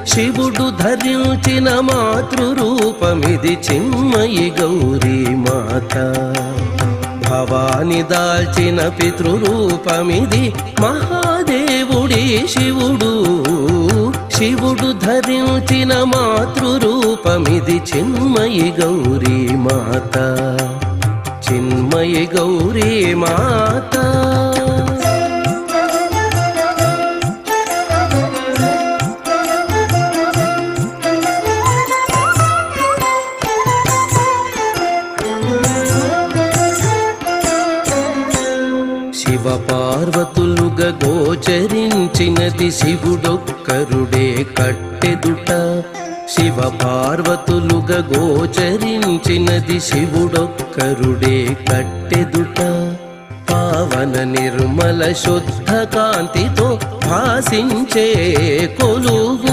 శివుడు ధరించిన మాతృరూపమిది చిన్మయి గౌరీ మాత. భవాని దాల్చిన పితృరూపమిది మహాదేవుడి శివుడు. శివుడు ధరించిన మాతృరూపమిది చిన్మయి గౌరీ మాత. చిన్మయి గౌరీ మాత. శివ పార్వతులుగా గోచరించినది శివుడొక్కరుడే కట్టెదుట. శివ పార్వతులుగా గోచరించినది శివుడొక్కరుడే కట్టెదుట. పావన నిర్మల శుద్ధ కాంతితో భాసించే కొలువు